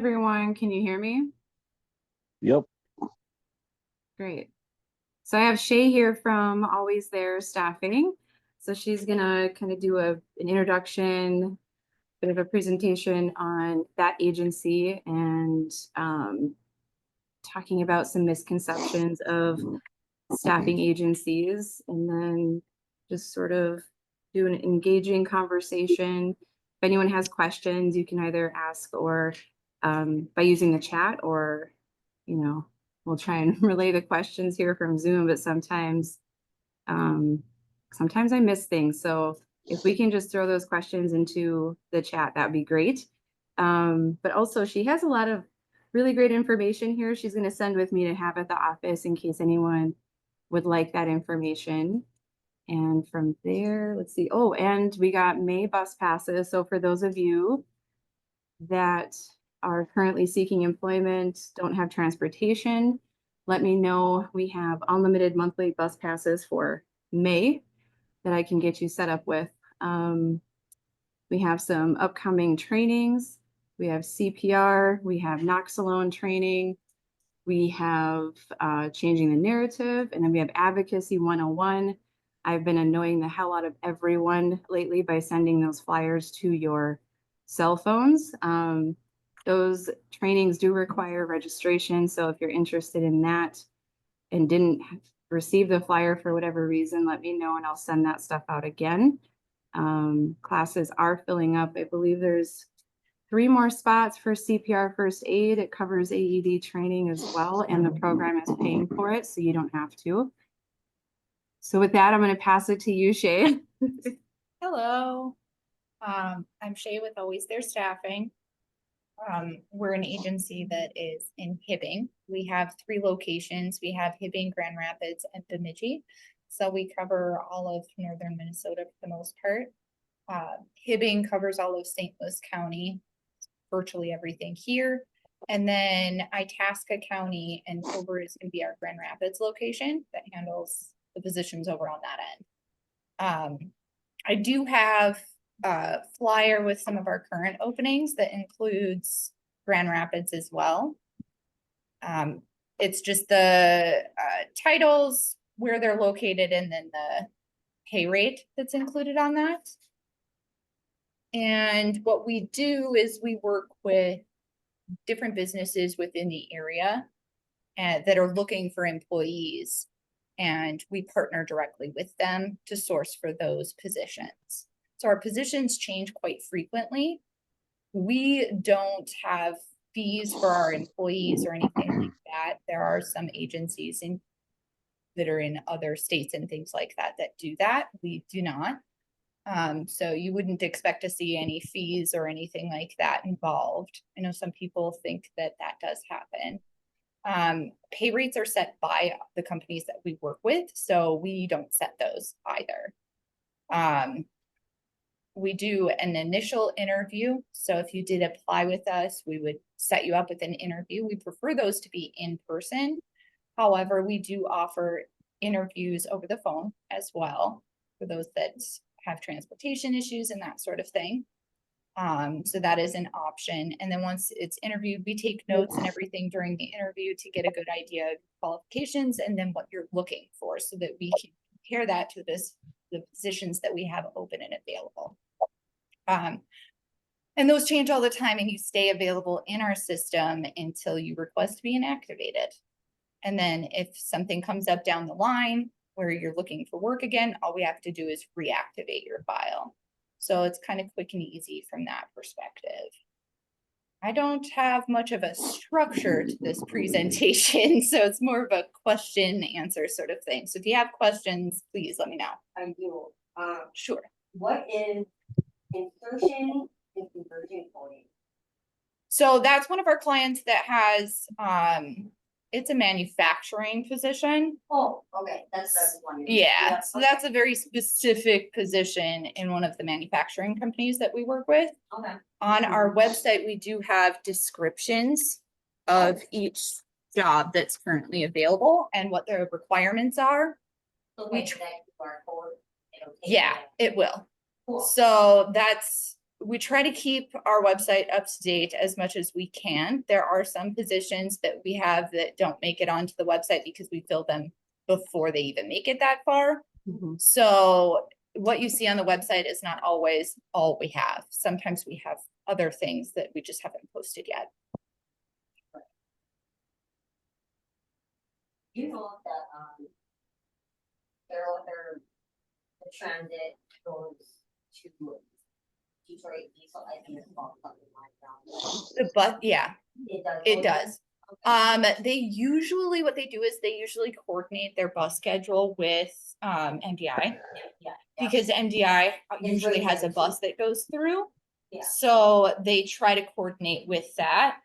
Everyone, can you hear me? Yep. Great. So I have Shay here from Always There Staffing. So she's gonna kind of do an introduction, bit of a presentation on that agency and talking about some misconceptions of staffing agencies, and then just sort of do an engaging conversation. If anyone has questions, you can either ask or by using the chat, or we'll try and relay the questions here from Zoom, but um, sometimes I miss things. So if we can just throw those questions into the chat, that'd be great. But also she has a lot of really great information here she's going to send with me to have at the office in case anyone would like that information. And from there, let's see. Oh, and we got May bus passes. So for those of you that are currently seeking employment, don't have transportation, let me know. We have unlimited monthly bus passes for May that I can get you set up with. We have some upcoming trainings. We have CPR, we have Noxalone training, we have changing the narrative, and then we have Advocacy 101. I've been annoying the hell out of everyone lately by sending those flyers to your cell phones. Those trainings do require registration, so if you're interested in that and didn't receive the flyer for whatever reason, let me know and I'll send that stuff out again. Classes are filling up. I believe there's 3 more spots for CPR first aid. It covers AED training as well, and the program is paying for it, so you don't have to. So with that, I'm going to pass it to you, Shay. Hello, I'm Shay with Always There Staffing. We're an agency that is in Hibbing. We have 3 locations. We have Hibbing, Grand Rapids, and Bemidji. So we cover all of northern Minnesota for the most part. Hibbing covers all of St. Louis County, virtually everything here. And then Itasca County and over is going to be our Grand Rapids location that handles the positions over on that end. I do have a flyer with some of our current openings that includes Grand Rapids as well. It's just the titles, where they're located, and then the pay rate that's included on that. And what we do is we work with different businesses within the area that are looking for employees, and we partner directly with them to source for those positions. So our positions change quite frequently. We don't have fees for our employees or anything like that. There are some agencies that are in other states and things like that that do that. We do not. So you wouldn't expect to see any fees or anything like that involved. I know some people think that that does happen. Pay rates are set by the companies that we work with, so we don't set those either. We do an initial interview. So if you did apply with us, we would set you up with an interview. We prefer those to be in person. However, we do offer interviews over the phone as well for those that have transportation issues and that sort of thing. So that is an option. And then once it's interviewed, we take notes and everything during the interview to get a good idea of qualifications and then what you're looking for, so that we can compare that to the positions that we have open and available. And those change all the time, and you stay available in our system until you request to be inactivated. And then if something comes up down the line where you're looking for work again, all we have to do is reactivate your file. So it's kind of quick and easy from that perspective. I don't have much of a structure to this presentation, so it's more of a question answer sort of thing. So if you have questions, please let me know. I do. Sure. What is insertion and conversion coding? So that's one of our clients that has, it's a manufacturing position. Oh, okay, that's one. Yeah, so that's a very specific position in one of the manufacturing companies that we work with. Okay. On our website, we do have descriptions of each job that's currently available and what their requirements are. So we connect to our code. Yeah, it will. Cool. So that's we try to keep our website up to date as much as we can. There are some positions that we have that don't make it onto the website because we fill them before they even make it that far. Mhm. So what you see on the website is not always all we have. Sometimes we have other things that we just haven't posted yet. You know if the transit goes to Detroit diesel, I think it's about something like that. But yeah, It does. it go there? does. Okay. They usually, what they do is they usually coordinate their bus schedule with MDI. Yeah. Because MDI It's usually right has a there, bus too. that goes through. Yeah. So they try to coordinate with that.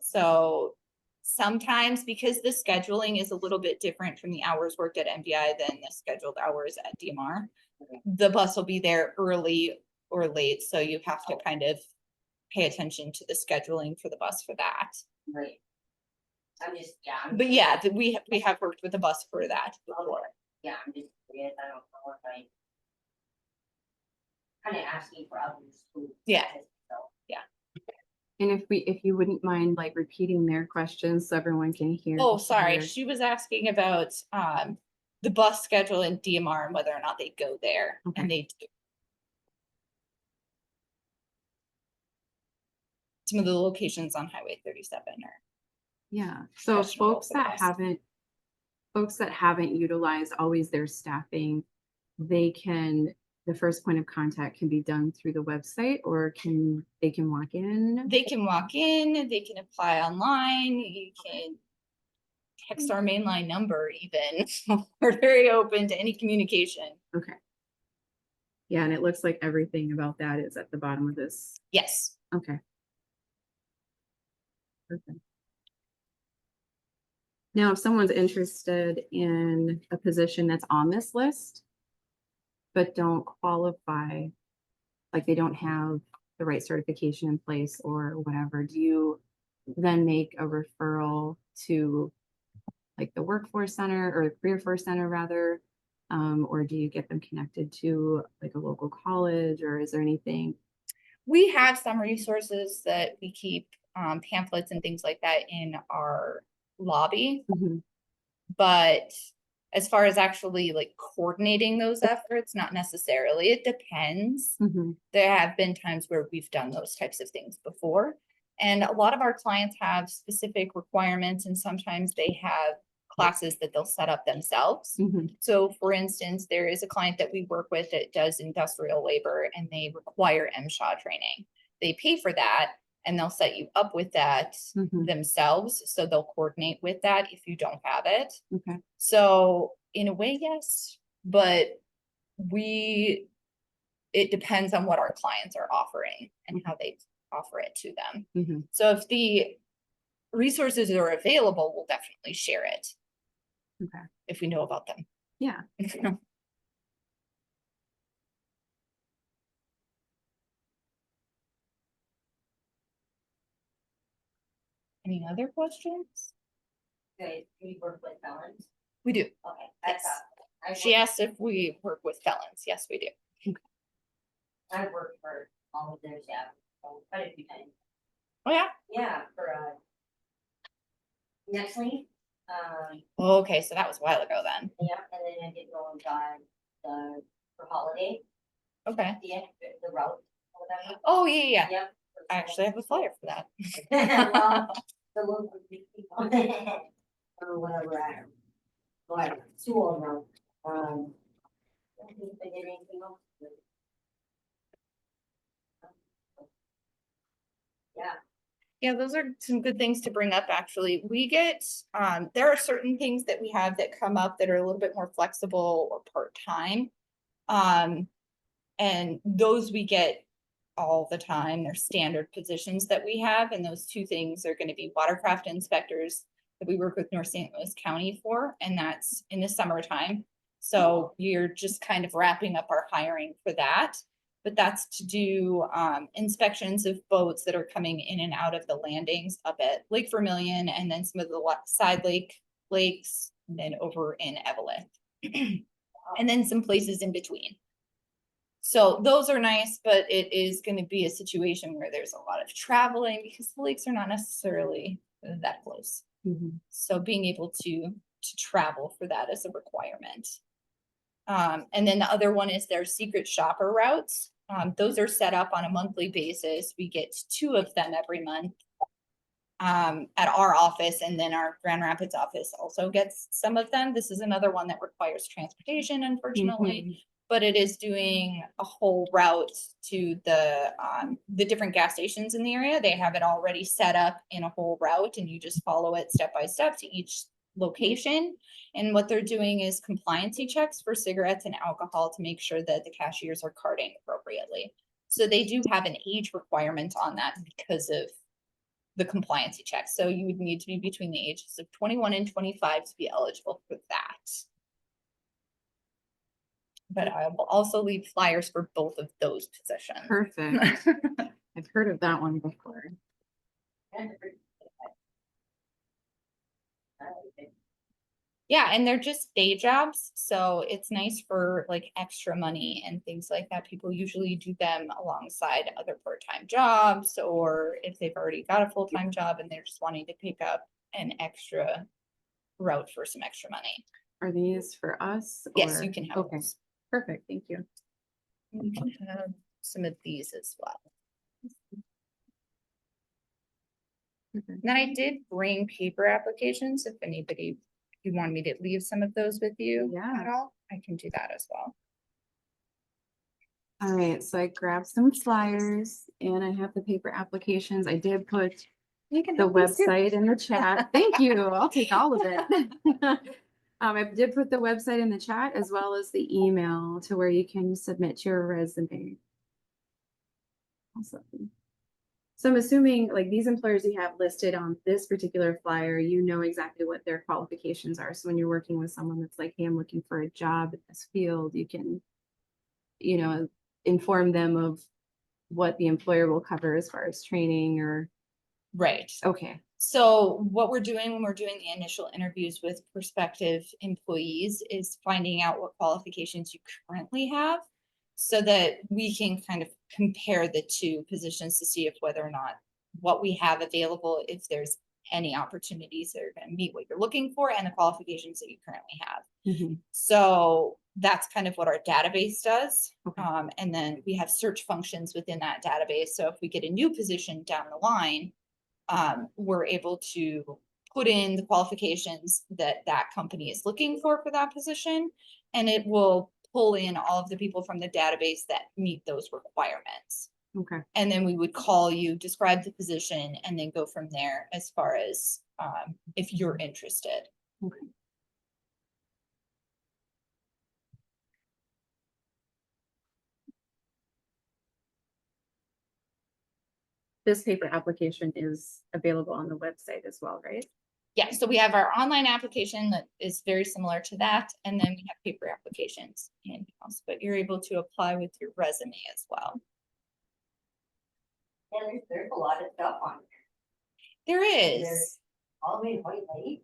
So sometimes because the scheduling is a little bit different from the hours worked at MDI than the scheduled hours at DMR, Okay. the bus will be there early or late. So you have to kind of pay attention to the scheduling for the bus for that. Right. I'm just, But yeah, we have worked with a bus for that before. yeah, I'm just curious, I don't know if I. Kind of asking for others too. Yeah. So, And if you wouldn't mind like repeating their questions so everyone can hear. Oh, each sorry, other. she was asking about the bus schedule in DMR and whether or not they go there, Okay. and they do. Some of the locations on Highway 37 are. Yeah, so Questionable folks for the that bus. haven't utilized always their staffing, the first point of contact can be done through the website, or they can walk in? They can walk in, they can apply online, you can text our mainline number even. We're very open to any communication. Okay. Yeah, and it looks like everything about that is at the bottom of this. Yes. Okay. Perfect. Now, if someone's interested in a position that's on this list, but don't qualify, like they don't have the right certification in place or whatever, do you then make a referral to like the workforce center or the career force center rather? Or do you get them connected to like a local college, or is there anything? We have some resources that we keep pamphlets and things like that in our lobby. Mhm. But as far as actually like coordinating those efforts, not necessarily. It depends. Mhm. There have been times where we've done those types of things before. And a lot of our clients have specific requirements, and sometimes they have classes that they'll set up themselves. Mhm. So for instance, there is a client that we work with that does industrial labor and they require MSHA training. They pay for that and they'll set you up with that Mhm. themselves. So they'll coordinate with that if you don't have it. Okay. So in a way, yes, but it depends on what our clients are offering and how they offer it to them. Mhm. So if the resources are available, we'll definitely share it Okay. if we know about them. Yeah. Any other questions? okay, we work with felons. We do. Okay. Yes. I She asked if we work with felons. Yes, we do. I worked for all of their staff, quite a few times. Oh, yeah. Yeah, for next week, Okay, so that was a while ago then. yeah, and then I did go and buy for holiday, Okay. the route, or whatever. Oh, yeah, yeah. Yep. I actually have a flyer for that. Well, the local people, or whatever, I don't. But two of them, I don't think they did anything else. Yeah, Yeah, those are some good things to bring up, actually. We get, there are certain things that we have that come up that are a little bit more flexible or part-time. And those we get all the time. They're standard positions that we have, and those two things are gonna be watercraft inspectors that we work with North St. Louis County for, and that's in the summertime. So you're just kind of wrapping up our hiring for that. But that's to do inspections of boats that are coming in and out of the landings up at Lake Vermilion, and then some of the side lakes, and then over in Evelyn. And then some places in between. So those are nice, but it is going to be a situation where there's a lot of traveling because the lakes are not necessarily that close. Mhm. So being able to travel for that is a requirement. And then the other one is their secret shopper routes. Those are set up on a monthly basis. We get 2 of them every month at our office, and then our Grand Rapids office also gets some of them. This is another one that requires transportation, unfortunately, Mhm. but it is doing a whole route to the different gas stations in the area. They have it already set up in a whole route, and you just follow it step by step to each location. And what they're doing is compliancy checks for cigarettes and alcohol to make sure that the cashiers are carding appropriately. So they do have an age requirement on that because of the compliancy check. So you would need to be between the ages of 21 and 25 to be eligible for that. But I will also leave flyers for both of those positions. Perfect. I've heard of that one before. Yeah, and they're just day jobs, so it's nice for like extra money and things like that. People usually do them alongside other part-time jobs, or if they've already got a full-time job and they're just wanting to pick up an extra route for some extra money. Are these for us? Yes, or- you can have Okay, those. perfect. Thank you. You can have some of these as well. Okay. Then I did bring paper applications. If anybody, if you want me to leave some of those with you Yeah. at all, I can do that as well. All right, so I grabbed some flyers and I have the paper applications. I did put You can the have these too. website in the chat. Thank you. I'll take all of it. I did put the website in the chat as well as the email to where you can submit your resume. Awesome. So I'm assuming like these employers you have listed on this particular flyer, you know exactly what their qualifications are. So when you're working with someone that's like, hey, I'm looking for a job in this field, you can, inform them of what the employer will cover as far as training or, Right. okay. So what we're doing when we're doing the initial interviews with prospective employees is finding out what qualifications you currently have so that we can kind of compare the 2 positions to see if whether or not what we have available, if there's any opportunities that are going to meet what you're looking for and the qualifications that you currently have. Mhm. So that's kind of what our database does. Okay. And then we have search functions within that database. So if we get a new position down the line, we're able to put in the qualifications that that company is looking for that position, and it will pull in all of the people from the database that meet those requirements. Okay. And then we would call you, describe the position, and then go from there as far as if you're interested. Okay. This paper application is available on the website as well, right? Yeah, so we have our online application that is very similar to that, and then we have paper applications in-house, but you're able to apply with your resume as well. And there's a lot of stuff on There there. is. All the way to White Lake.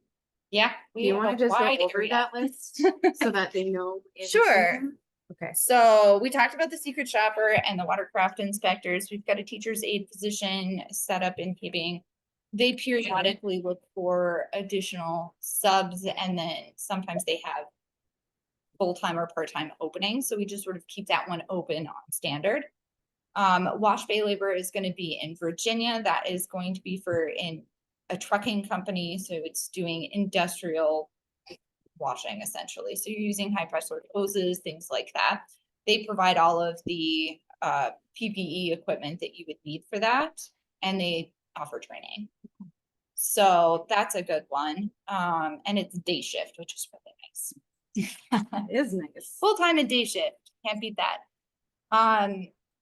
Yeah. Do you want to just go over area. that list so that they know? in Sure. season? Okay. So we talked about the secret shopper and the watercraft inspectors. We've got a teacher's aide position set up in Hibbing. They periodically look for additional subs, and then sometimes they have full-time or part-time openings. So we just sort of keep that one open on standard. Wash bay labor is going to be in Virginia. That is going to be for in a trucking company. So it's doing industrial washing essentially. So you're using high pressure hoses, things like that. They provide all of the PPE equipment that you would need for that, and they offer training. So that's a good one. And it's day shift, which is really nice. It is nice. Full-time and day shift, can't beat that.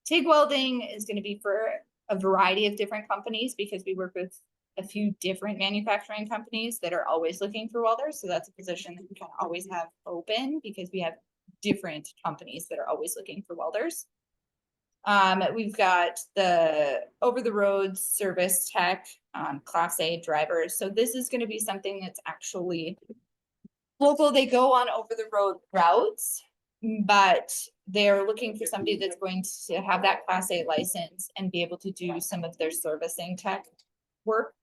TIG welding is going to be for a variety of different companies because we work with a few different manufacturing companies that are always looking for welders. So that's a position that we can always have open because we have different companies that are always looking for welders. We've got the over-the-road service tech, Class A drivers. So this is going to be something that's actually local. They go on over-the-road routes, but they're looking for somebody that's going to have that Class A license and be able to do some of their servicing tech work.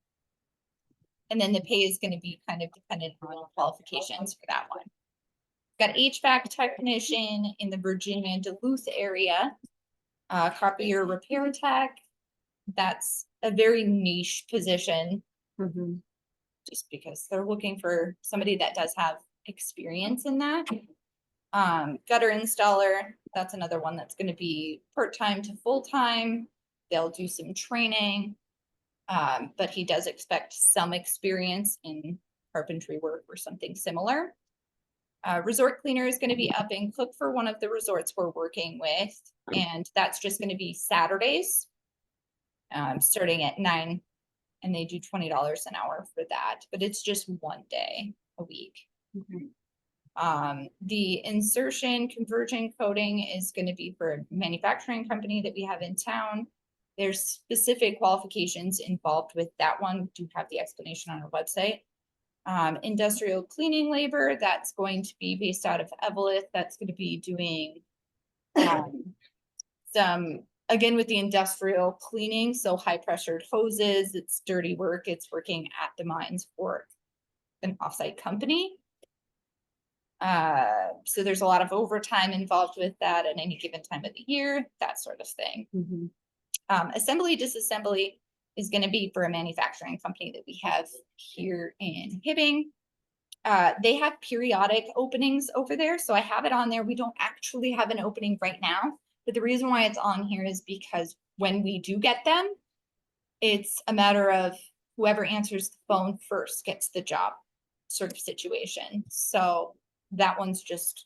And then the pay is gonna be kind of dependent on qualifications for that one. Got HVAC technician in the Virginia Duluth area. Copier repair tech. That's a very niche position, Mhm. just because they're looking for somebody that does have experience in that. Gutter installer, that's another one that's gonna be part-time to full-time. They'll do some training. But he does expect some experience in carpentry work or something similar. Resort cleaner is gonna be up in Cook for one of the resorts we're working with, and that's just gonna be Saturdays. Starting at 9, and they do $20 an hour for that, but it's just one day a week. Okay. The insertion conversion coding is gonna be for a manufacturing company that we have in town. There's specific qualifications involved with that one. We do have the explanation on our website. Industrial cleaning labor, that's going to be based out of Evelyn. That's gonna be doing some, again, with the industrial cleaning, so high pressured hoses, it's dirty work, it's working at the mines for an offsite company. So there's a lot of overtime involved with that at any given time of the year, that sort of thing. Mhm. Assembly, disassembly is gonna be for a manufacturing company that we have here in Hibbing. They have periodic openings over there, so I have it on there. We don't actually have an opening right now, but the reason why it's on here is because when we do get them, it's a matter of whoever answers the phone first gets the job sort of situation. So that one's just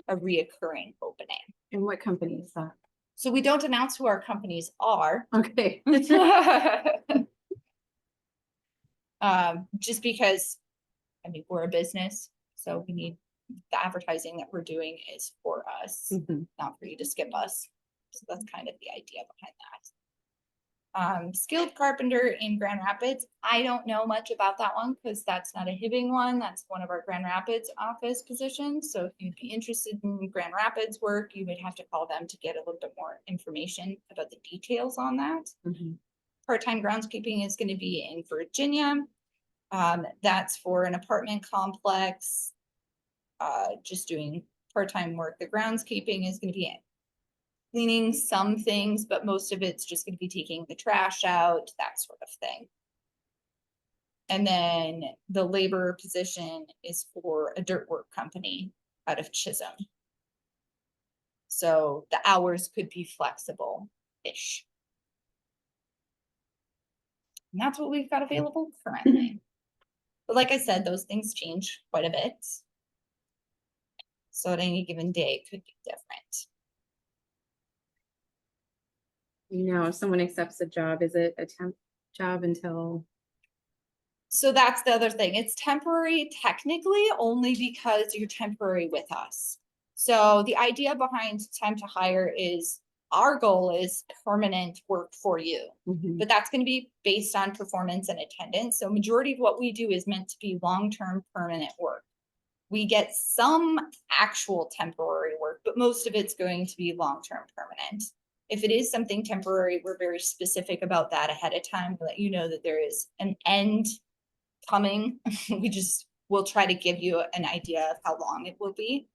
a reoccurring opening. And what company is that? So we don't announce who our companies are. Okay. Just because, I mean, we're a business, so we need, the advertising that we're doing is for us, Mhm. not for you to skip us. So that's kind of the idea behind that. Skilled carpenter in Grand Rapids. I don't know much about that one because that's not a Hibbing one. That's one of our Grand Rapids office positions. So if you'd be interested in Grand Rapids work, you would have to call them to get a little bit more information about the details on that. Mhm. Part-time groundskeeping is gonna be in Virginia. That's for an apartment complex. Just doing part-time work. The groundskeeping is gonna be cleaning some things, but most of it's just gonna be taking the trash out, that sort of thing. And then the labor position is for a dirt work company out of Chisholm. So the hours could be flexible-ish. And that's what we've got available currently. But like I said, those things change quite a bit. So at any given day, it could be different. You know, if someone accepts a job, is it a temp job until? So that's the other thing. It's temporary technically only because you're temporary with us. So the idea behind temp to hire is our goal is permanent work for you, Mhm. but that's going to be based on performance and attendance. So majority of what we do is meant to be long-term permanent work. We get some actual temporary work, but most of it's going to be long-term permanent. If it is something temporary, we're very specific about that ahead of time to let you know that there is an end coming. We'll try to give you an idea of how long it will be.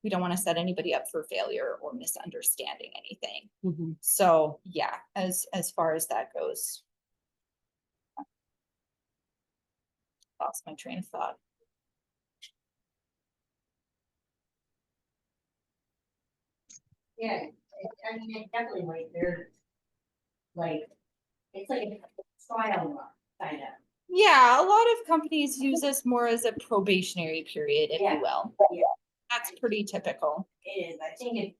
We don't want to set anybody up for failure or misunderstanding anything. Mhm. So yeah, as far as that goes. Lost my train of thought. Yeah, I mean, it definitely like they're like, it's like a trial run, kind of. Yeah, a lot of companies use us more as a probationary period, if Yeah. you will. Yeah. That's pretty typical. It is, I think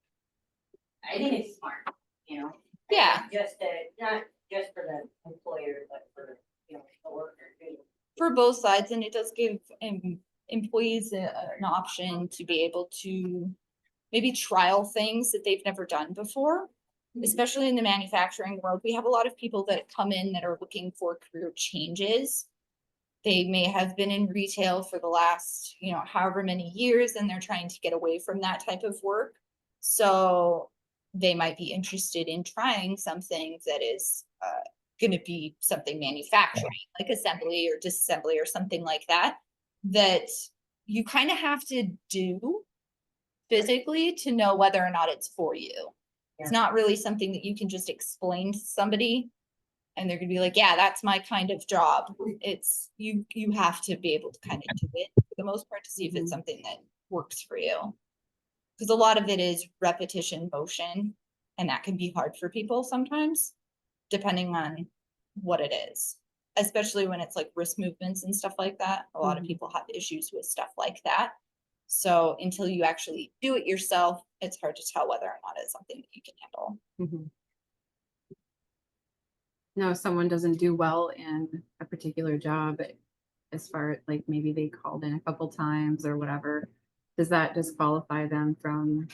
it's smart, you know? Yeah. Just not just for the employer, but for, you know, the worker too. For both sides, and it does give employees an option to be able to maybe trial things that they've never done before. Especially in the manufacturing world, we have a lot of people that come in that are looking for career changes. They may have been in retail for the last, however many years, and they're trying to get away from that type of work. So they might be interested in trying something that is going to be something manufacturing, like assembly or disassembly or something like that, that you kind of have to do physically to know whether or not it's for you. It's not really something that you can just explain to somebody and they're gonna be like, yeah, that's my kind of job. It's you have to be able to kind of do it for the most part to see if it's something that works for you. Because a lot of it is repetition motion, and that can be hard for people sometimes, depending on what it is. Especially when it's like wrist movements and stuff like that. A lot of people have issues with stuff like that. So until you actually do it yourself, it's hard to tell whether or not it's something that you can handle. Now, if someone doesn't do well in a particular job, as far as like maybe they called in a couple times or whatever, does that disqualify them from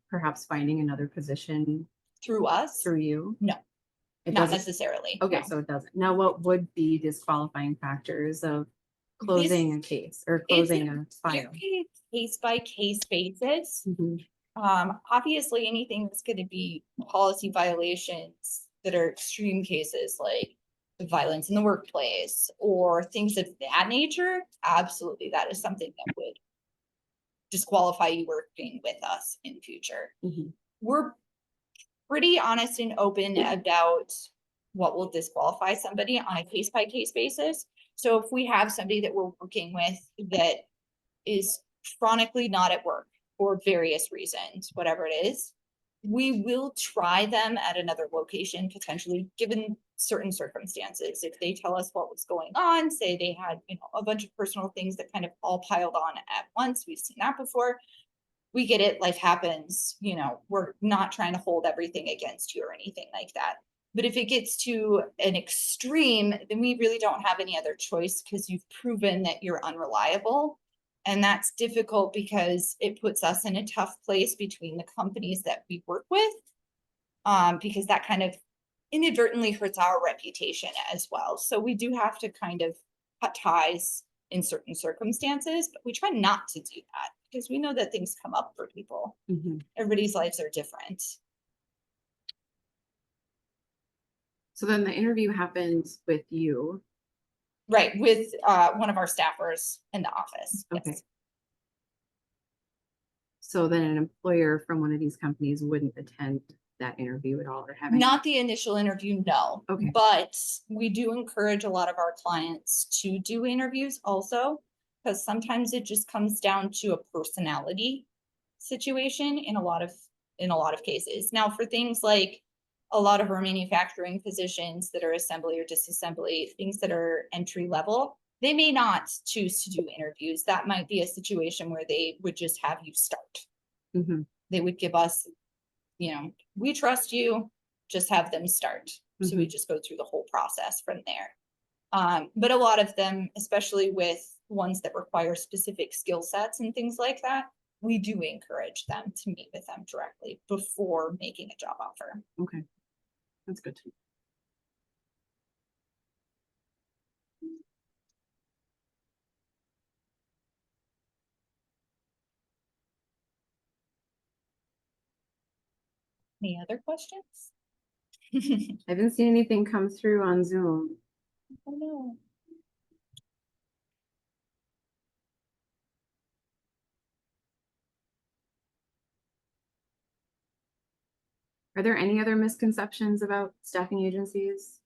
perhaps finding another position Through us? through you? No, It not doesn't. necessarily. Okay, no. so it doesn't. Now, what would be disqualifying factors of closing a case or closing a file? Case by case basis. Mhm. Obviously anything that's going to be policy violations that are extreme cases like violence in the workplace or things of that nature, absolutely that is something that would disqualify you working with us in future. We're pretty honest and open about what will disqualify somebody on a case by case basis. So if we have somebody that we're working with that is chronically not at work for various reasons, whatever it is, we will try them at another location, potentially given certain circumstances. If they tell us what was going on, say they had, a bunch of personal things that kind of all piled on at once. We've seen that before. We get it, life happens, we're not trying to hold everything against you or anything like that. But if it gets to an extreme, then we really don't have any other choice because you've proven that you're unreliable. And that's difficult because it puts us in a tough place between the companies that we work with, because that kind of inadvertently hurts our reputation as well. So we do have to kind of cut ties in certain circumstances, but we try not to do that because we know that things come up for people. Everybody's lives are different. So then the interview happens with you. Right, with one of our staffers in the office. Okay. Yes. So then an employer from one of these companies wouldn't attend that interview at all or have any? Not the initial interview, no. Okay. But we do encourage a lot of our clients to do interviews also, because sometimes it just comes down to a personality situation in a lot of cases. Now, for things like a lot of our manufacturing positions that are assembly or disassembly, things that are entry level, they may not choose to do interviews. That might be a situation where they would just have you start. They would give us, we trust you, just have them start. So we just go through the whole process from there. But a lot of them, especially with ones that require specific skill sets and things like that, we do encourage them to meet with them directly before making a job offer. Okay, that's good to know. Any other questions? I haven't seen anything come through on Zoom. Oh no. Are there any other misconceptions about staffing agencies?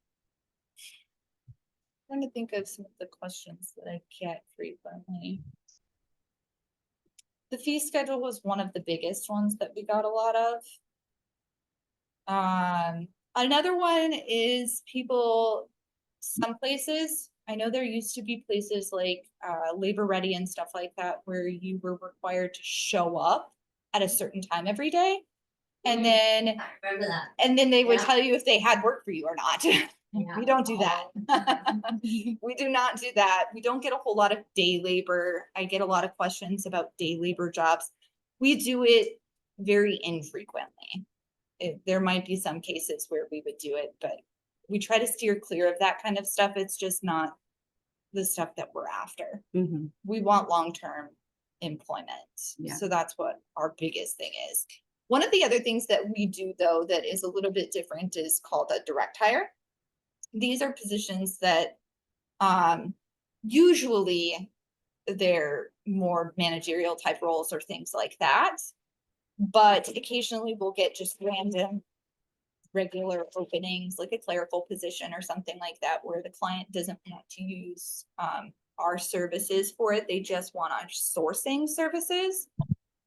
I'm trying to think of some of the questions that I get frequently. The fee schedule was one of the biggest ones that we got a lot of. Another one is some places, I know there used to be places like Labor Ready and stuff like that, where you were required to show up at a certain time every day. And then, I remember that. and then they would Yeah. tell you if they had work for you or not. Yeah. We don't do that. We do not do that. We don't get a whole lot of day labor. I get a lot of questions about day labor jobs. We do it very infrequently. There might be some cases where we would do it, but we try to steer clear of that kind of stuff. It's just not the stuff that we're after. We want long-term employment. Yeah. So that's what our biggest thing is. One of the other things that we do though, that is a little bit different, is called a direct hire. These are positions that, usually they're more managerial type roles or things like that. But occasionally we'll get just random regular openings, like a clerical position or something like that, where the client doesn't want to use our services for it. They just want our sourcing services.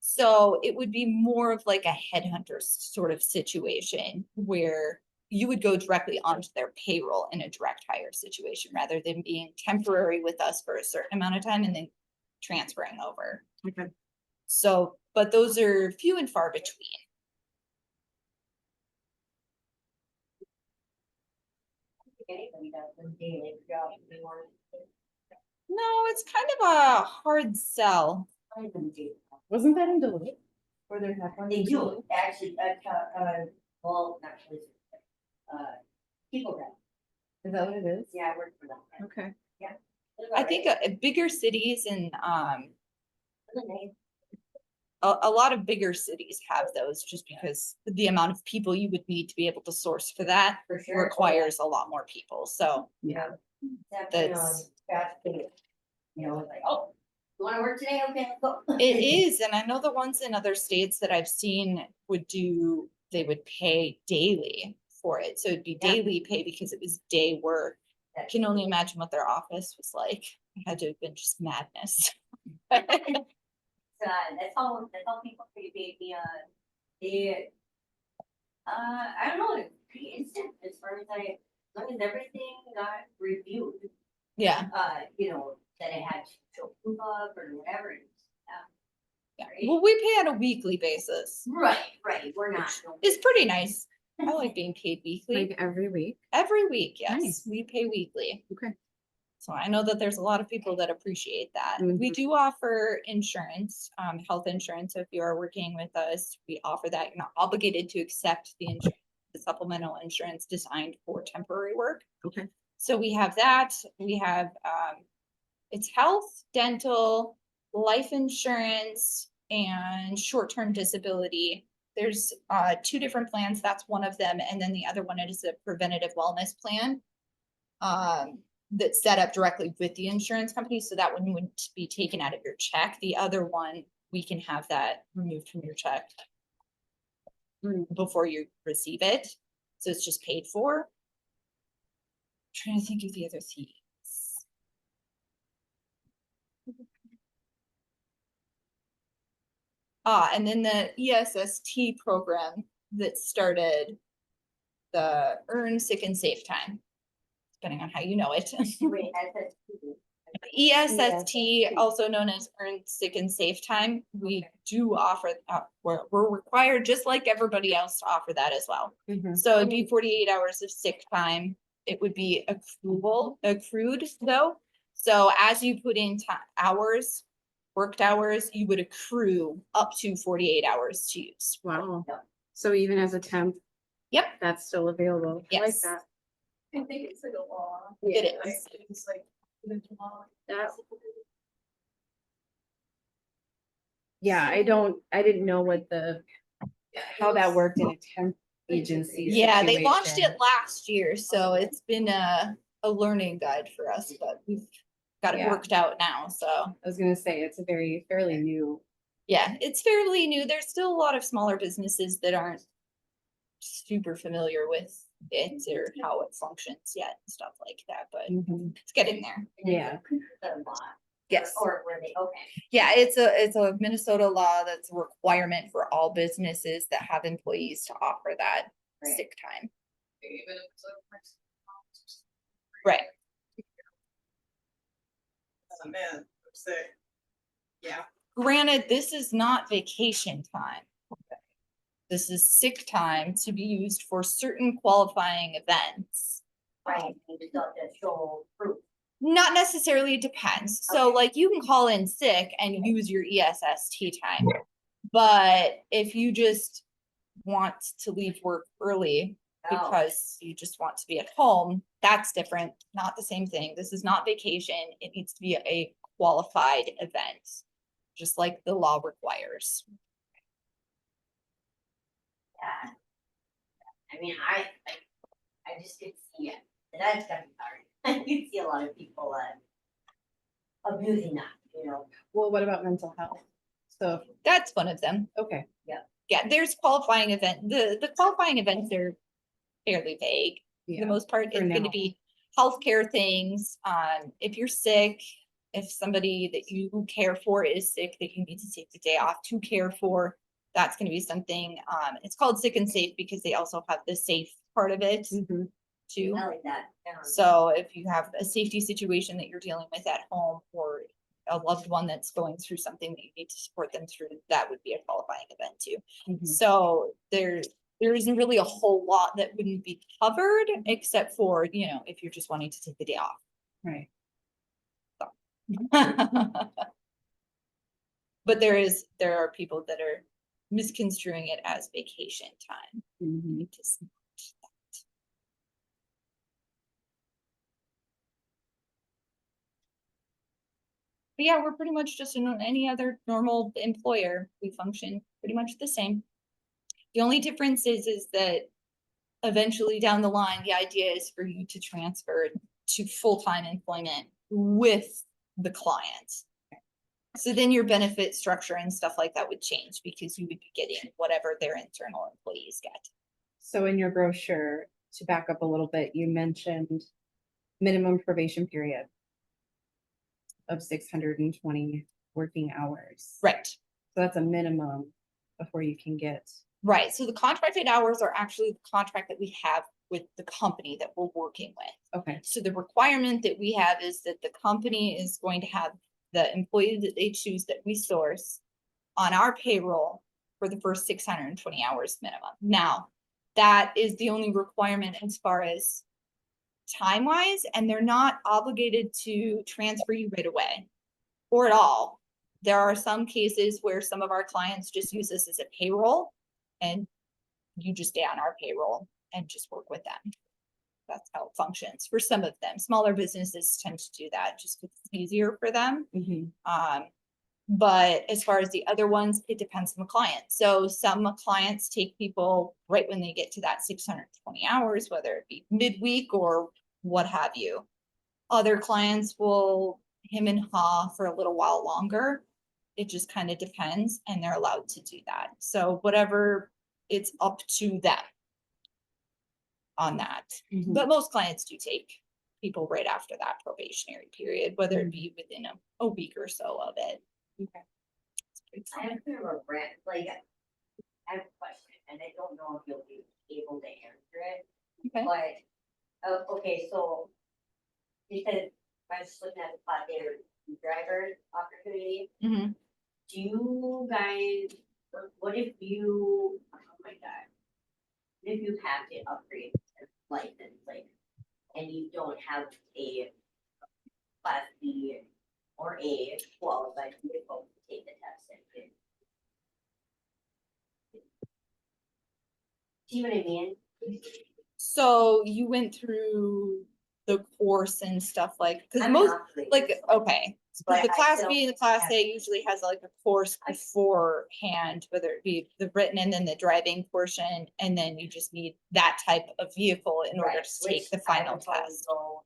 So it would be more of like a headhunter sort of situation where you would go directly onto their payroll in a direct hire situation, rather than being temporary with us for a certain amount of time and then transferring over. Okay. So, but those are few and far between. Anybody does a daily job, they want No, it's kind of a hard sell. to do. Wasn't that in Duluth? Where they're one? They do, actually, well, actually, people that, Is that what it is? yeah, I work for them. Okay. I think bigger cities and They a lot of bigger cities have those, just because the amount of people you would need to be able to source for that For sure. requires a lot more people. So Yeah. That's- fast food. You know, it's like, oh, you wanna work today? Okay, let's go. it is, and I know the ones in other states that I've seen they would pay daily for it. So it'd be Yeah. daily pay because it was day work. I can only imagine what their office was like. It had to have been just madness. That's how people pay me, I don't know, it's pretty instant as far as as long as everything got reviewed, Yeah. you know, that it had to show proof of or whatever. Yeah. Right. Well, we pay on a weekly basis. Right, we're not. It's pretty nice. I like being paid weekly. Like every week? Every week, yes, Nice. we pay weekly. Okay. So I know that there's a lot of people that appreciate that. We Mhm. do offer insurance, health insurance. So if you are working with us, we offer that. You're not obligated to accept the supplemental insurance designed for temporary work. Okay. So we have that. We have, it's health, dental, life insurance, and short-term disability. There's two different plans. That's one of them. And then the other one is a preventative wellness plan that's set up directly with the insurance company. So that one wouldn't be taken out of your check. The other one, we can have that removed from your check before you receive it. So it's just paid for. Trying to think of the other things. And then the ESST program that started the Earn Sick and Safe Time, depending on how you know it. Wait, that's ESST, also known as Earn Sick and Safe Time, we do offer, we're required, just like everybody else, to offer that as well. Mhm. So it'd be 48 hours of sick time. It would be accrued though. So as you put in hours, worked hours, you would accrue up to 48 hours to use. Wow. Yeah. So even as a temp, Yep, that's still available. I like Yes. that. I think it's like a law. it Like, is. it's like, it's a law. Yeah, I didn't know how that worked in a temp agency. Yeah, they launched situation. it last year, so it's been a learning guide for us, but we've got it Yeah. worked out now, so. I was gonna say, it's a fairly new. Yeah, it's fairly new. There's still a lot of smaller businesses that aren't super familiar with it or how it functions yet and stuff like that, but it's getting there. Yeah. the law. Yes. Or were they, okay. Yeah, it's a Minnesota law that's a requirement for all businesses that have employees to offer that Right. sick time. Even if it's like. Right. Oh, man, I'm sick. Yeah. Granted, this is not vacation time. This is sick time to be used for certain qualifying events. Right, you just got to show proof. Not necessarily, it depends. So like you can call in sick and use your ESST time. But if you just want to leave work early Oh, because you just want to be at home, that's different, not the same thing. This is not vacation. It needs to be a qualified event. just like the law requires. Yeah. I mean, I just could see it, and that's definitely hard. I could see a lot of people, abusing that, you know. Well, what about mental health? So, That's one of them. okay, Yeah, there's qualifying event, the qualifying events are fairly vague. For yeah, the most part, for it's gonna now. be healthcare things, if you're sick, if somebody that you care for is sick, that you need to take the day off to care for, that's gonna be something, it's called sick and safe because they also have the safe part of it Mhm. too. I like that. So if you have a safety situation that you're dealing with at home or a loved one that's going through something that you need to support them through, that would be a qualifying event too. Mhm. So there isn't really a whole lot that wouldn't be covered, except for, you know, if you're just wanting to take the day off. Right. But there are people that are misconstruing it as vacation time. Mhm. Need to smart that. But yeah, we're pretty much just any other normal employer. We function pretty much the same. The only difference is that eventually down the line, the idea is for you to transfer to full-time employment with the client. So then your benefit structure and stuff like that would change because you would be getting whatever their internal employees get. So in your brochure, to back up a little bit, you mentioned minimum probation period of 620 working hours. Right, So that's a minimum before you can get, right. So the contracted hours are actually the contract that we have with the company that we're working with. okay, So the requirement that we have is that the company is going to have the employee that they choose that we source on our payroll for the first 620 hours minimum. Now, that is the only requirement as far as time wise, and they're not obligated to transfer you right away or at all. There are some cases where some of our clients just use this as a payroll and you just stay on our payroll and just work with them. That's how it functions for some of them. Smaller businesses tend to do that just because it's easier for them. mhm, But as far as the other ones, it depends on the client. So some clients take people right when they get to that 620 hours, whether it be midweek or what have you. Other clients will hem and haw for a little while longer. It just kind of depends, and they're allowed to do that. So whatever, it's up to them on that. mhm. But most clients do take people right after that probationary period, whether it be within a week or so of it. Okay. It's pretty I common. have to remember, Brand, like, I have a question, and I don't know if you'll be able to answer it, Okay. but, okay, so you said, I was just looking at the plot there, driver opportunity. Mhm. Do you guys, what if you, oh my god, what if you have to upgrade your license, like, and you don't have a class B or A qualified vehicle to take the test and. See what I mean? So you went through the course and stuff because I'm most, not really- like, okay. But The I class still B and the class have- A usually has like a course beforehand, whether it be the written and then the driving portion, and then you just need that type of vehicle in order Right, to take which the I final would totally test. go-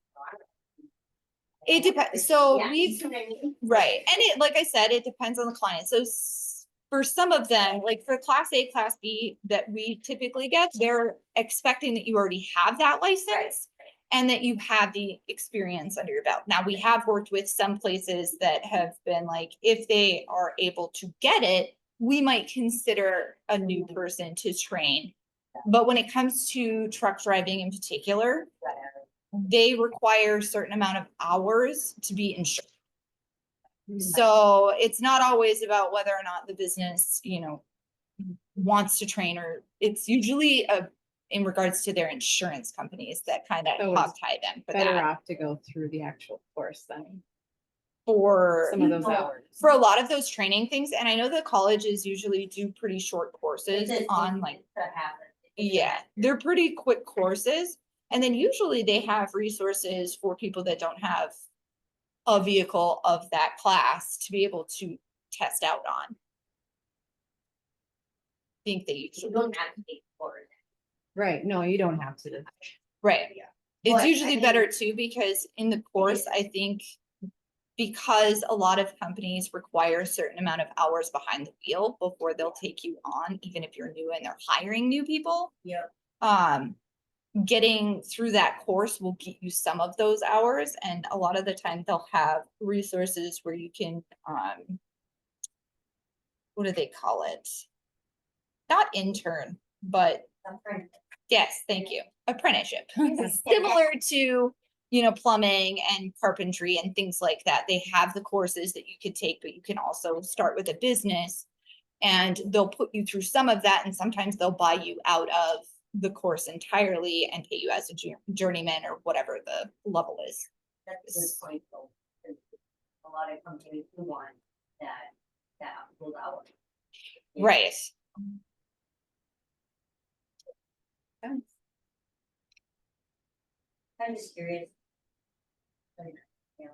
It depends, so Yeah, we've, you see what I mean? right, and it, like I said, it depends on the client, so for some of them, like for class A, class B that we typically get, they're expecting that you already have that license. And that you have the experience under your belt. Now, we have worked with some places that have been like, if they are able to get it, we might consider a new person to train. But when it comes to truck driving in particular, they require a certain amount of hours to be insured. So it's not always about whether or not the business, wants to train, or it's usually in regards to their insurance companies that kind of So hog it's tie them for better that. off to go through the actual course than For some of those hours. a lot of those training things, and I know the colleges usually do pretty short courses on like, yeah, they're pretty quick courses. And then usually they have resources for people that don't have a vehicle of that class to be able to test out on. Think they You usually, don't have to take course. Right, no, you don't have to. right. Yeah. It's But, I usually mean- better too, because in the course, is. I think because a lot of companies require a certain amount of hours behind the wheel before they'll take you on, even if you're new and they're hiring new people. Yeah. Getting through that course will get you some of those hours, and a lot of the time they'll have resources where you can, what do they call it? Not intern, but yes, thank you, apprenticeship. Similar to, you know, plumbing and carpentry and things like that. They have the courses that you could take, but you can also start with a business. And they'll put you through some of that, and sometimes they'll buy you out of the course entirely and pay you as a journeyman or whatever the level is. That's a good point though. 'Cause a lot of companies do want that those hours. Yeah. Right. I'm just curious. Like, yeah.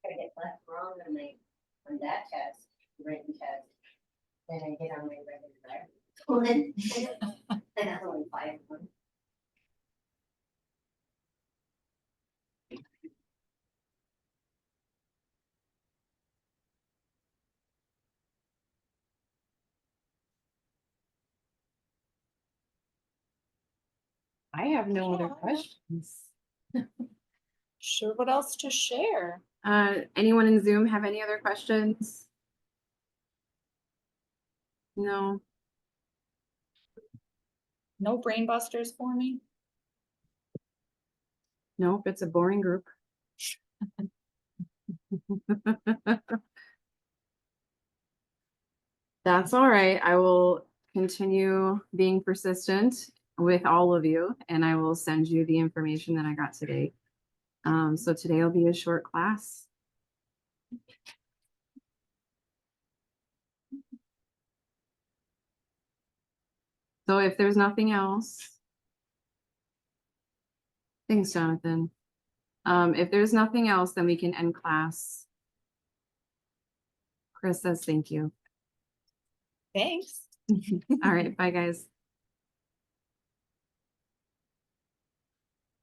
I get left wrong on on that test, written test. Then I get on my regular driver. And that's only 5 of them. I have no other questions. Sure, what else to share? Anyone in Zoom have any other questions? No, No brain busters for me? nope, it's a boring group. That's all right. I will continue being persistent with all of you, and I will send you the information that I got today. So today will be a short class. So if there's nothing else. Thanks, Jonathan. If there's nothing else, then we can end class. Chris says thank you. Thanks. All right, bye guys.